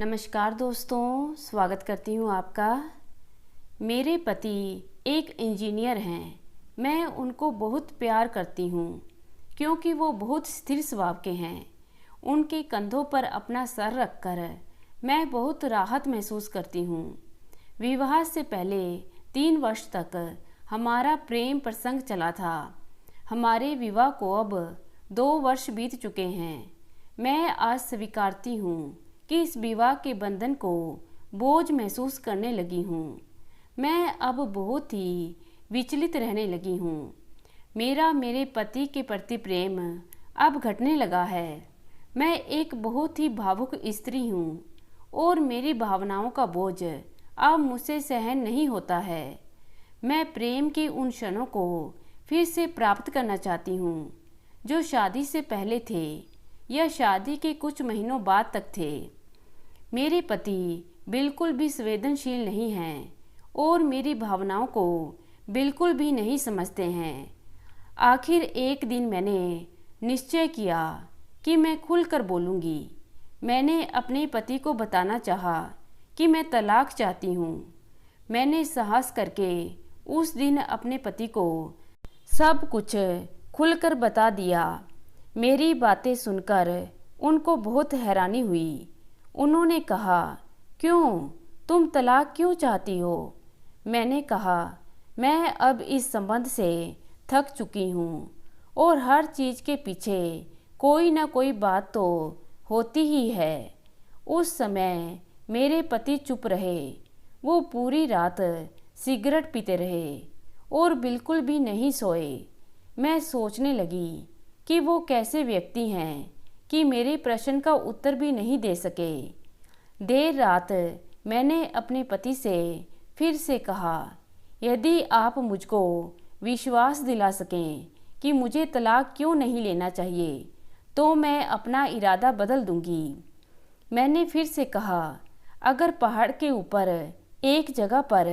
नमस्कार दोस्तों, स्वागत करती हूँ आपका। मेरे पति एक इंजीनियर हैं। मैं उनको बहुत प्यार करती हूँ क्योंकि वो बहुत स्थिर स्वभाव के हैं। उनके कंधों पर अपना सर रखकर मैं बहुत राहत महसूस करती हूँ। विवाह से पहले 3 वर्ष तक हमारा प्रेम प्रसंग चला था। हमारे विवाह को अब 2 वर्ष बीत चुके हैं। मैं आज स्वीकारती हूँ कि इस विवाह के बंधन को बोझ महसूस करने लगी हूँ। मैं अब बहुत ही विचलित रहने लगी हूँ। मेरे पति के प्रति प्रेम अब घटने लगा है। मैं एक बहुत ही भावुक स्त्री हूँ और मेरी भावनाओं का बोझ अब मुझसे सहन नहीं होता है। मैं प्रेम के उन क्षणों को फिर से प्राप्त करना चाहती हूँ जो शादी से पहले थे या शादी के कुछ महीनों बाद तक थे। मेरे पति बिल्कुल भी संवेदनशील नहीं हैं और मेरी भावनाओं को बिल्कुल भी नहीं समझते हैं। आखिर एक दिन मैंने निश्चय किया कि मैं खुलकर बोलूँगी। मैंने अपने पति को बताना चाहा कि मैं तलाक चाहती हूँ। मैंने साहस करके उस दिन अपने पति को सब कुछ खुलकर बता दिया। मेरी बातें सुनकर उनको बहुत हैरानी हुई। उन्होंने कहा, क्यों, तुम तलाक क्यों चाहती हो? मैंने कहा, मैं अब इस संबंध से थक चुकी हूँ और हर चीज़ के पीछे कोई ना कोई बात तो होती ही है। उस समय मेरे पति चुप रहे। वो पूरी रात सिगरेट पीते रहे और बिल्कुल भी नहीं सोए। मैं सोचने लगी कि वो कैसे व्यक्ति हैं कि मेरे प्रश्न का उत्तर भी नहीं दे सके। देर रात मैंने अपने पति से फिर से कहा, यदि आप मुझको विश्वास दिला सकें कि मुझे तलाक क्यों नहीं लेना चाहिए तो मैं अपना इरादा बदल दूंगी। मैंने फिर से कहा, अगर पहाड़ के ऊपर एक जगह पर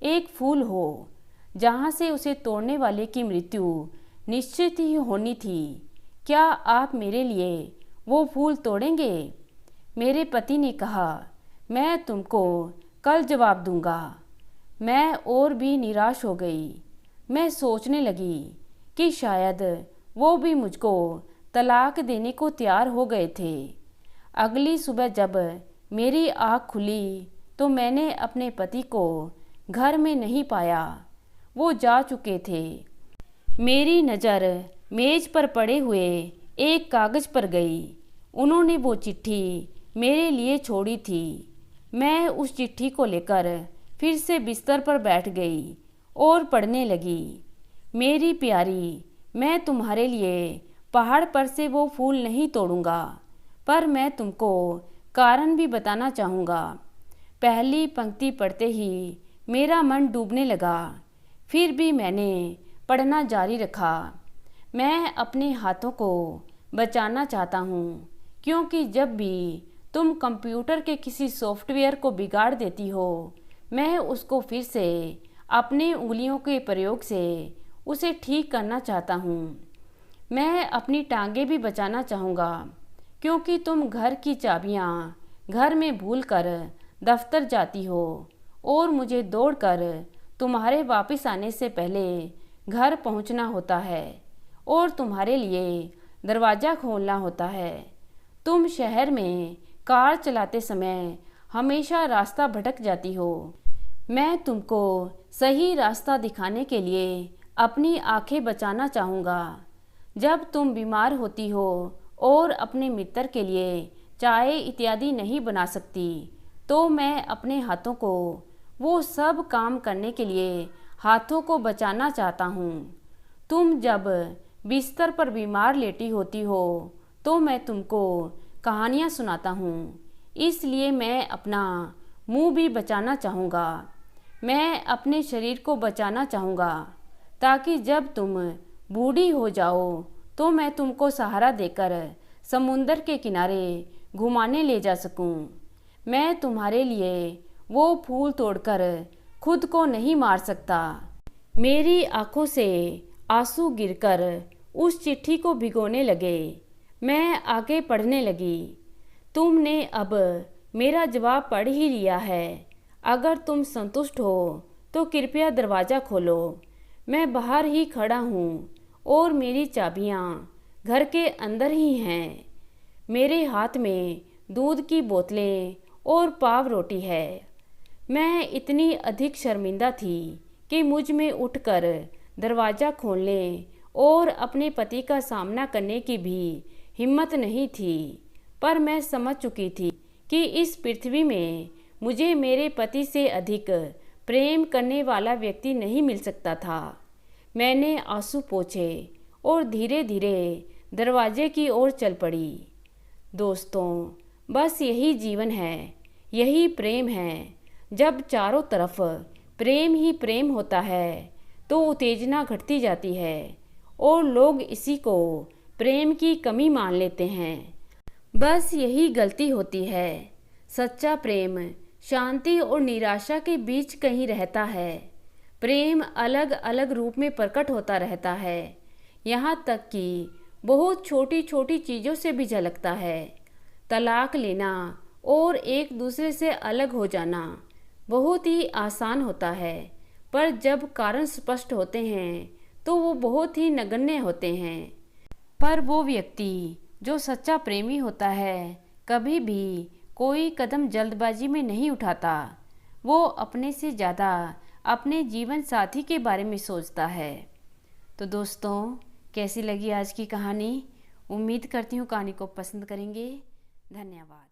एक फूल हो जहाँ से उसे तोड़ने वाले की मृत्यु निश्चित ही होनी थी, क्या आप मेरे लिए वो फूल तोड़ेंगे? मेरे पति ने कहा, मैं तुमको कल जवाब दूंगा। मैं और भी निराश हो गई। मैं सोचने लगी कि शायद वो भी मुझको तलाक देने को तैयार हो गए थे। अगली सुबह जब मेरी आँख खुली तो मैंने अपने पति को घर में नहीं पाया। वो जा चुके थे। मेरी नज़र मेज पर पड़े हुए एक कागज़ पर गई। उन्होंने वो चिट्ठी मेरे लिए छोड़ी थी। मैं उस चिट्ठी को लेकर फिर से बिस्तर पर बैठ गई और पढ़ने लगी। मेरी प्यारी, मैं तुम्हारे लिए पहाड़ पर से वो फूल नहीं तोड़ूंगा, पर मैं तुमको कारण भी बताना चाहूँगा। पहली पंक्ति पढ़ते ही मेरा मन डूबने लगा। फिर भी मैंने पढ़ना जारी रखा। मैं अपने हाथों को बचाना चाहता हूँ क्योंकि जब भी तुम कंप्यूटर के किसी सॉफ्टवेयर को बिगाड़ देती हो, मैं उसको फिर से अपने उंगलियों के प्रयोग से उसे ठीक करना चाहता हूँ। मैं अपनी टांगें भी बचाना चाहूँगा क्योंकि तुम घर की चाबियाँ घर में भूलकर दफ्तर जाती हो और मुझे दौड़कर तुम्हारे वापस आने से पहले घर पहुँचना होता है और तुम्हारे लिए दरवाज़ा खोलना होता है। तुम शहर में कार चलाते समय हमेशा रास्ता भटक जाती हो। मैं तुमको सही रास्ता दिखाने के लिए अपनी आंखें बचाना चाहूँगा। जब तुम बीमार होती हो और अपने मित्र के लिए चाय इत्यादि नहीं बना सकती तो मैं अपने हाथों को वो सब काम करने के लिए हाथों को बचाना चाहता हूँ। तुम जब बिस्तर पर बीमार लेटी होती हो तो मैं तुमको कहानियाँ सुनाता हूँ, इसलिए मैं अपना मुंह भी बचाना चाहूँगा। मैं अपने शरीर को बचाना चाहूँगा ताकि जब तुम बूढ़ी हो जाओ तो मैं तुमको सहारा देकर समुंदर के किनारे घुमाने ले जा सकूं। मैं तुम्हारे लिए वो फूल तोड़कर खुद को नहीं मार सकता। मेरी आंखों से आंसू गिरकर उस चिट्ठी को भिगोने लगे। मैं आगे पढ़ने लगी। तुमने अब मेरा जवाब पढ़ ही लिया है। अगर तुम संतुष्ट हो तो कृपया दरवाज़ा खोलो। मैं बाहर ही खड़ा हूँ और मेरी चाबियाँ घर के अंदर ही हैं। मेरे हाथ में दूध की बोतलें और पाव रोटी है। मैं इतनी अधिक शर्मिंदा थी कि मुझ में उठकर दरवाज़ा खोलने और अपने पति का सामना करने की भी हिम्मत नहीं थी। पर मैं समझ चुकी थी कि इस पृथ्वी में मुझे मेरे पति से अधिक प्रेम करने वाला व्यक्ति नहीं मिल सकता था। मैंने आंसू पोंछे और धीरे धीरे दरवाजे की ओर चल पड़ी। दोस्तों, बस यही जीवन है, यही प्रेम है। जब चारों तरफ प्रेम ही प्रेम होता है तो उत्तेजना घटती जाती है और लोग इसी को प्रेम की कमी मान लेते हैं। बस यही गलती होती है। सच्चा प्रेम शांति और निराशा के बीच कहीं रहता है। प्रेम अलग अलग रूप में प्रकट होता रहता है, यहाँ तक कि बहुत छोटी छोटी चीज़ों से भी झलकता है। तलाक लेना और एक दूसरे से अलग हो जाना बहुत ही आसान होता है, पर जब कारण स्पष्ट होते हैं तो वो बहुत ही नगण्य होते हैं। पर वो व्यक्ति जो सच्चा प्रेमी होता है कभी भी कोई कदम जल्दबाजी में नहीं उठाता। वो अपने से ज़्यादा अपने जीवन साथी के बारे में सोचता है। तो दोस्तों, कैसी लगी आज की कहानी? उम्मीद करती हूँ कहानी को पसंद करेंगे। धन्यवाद।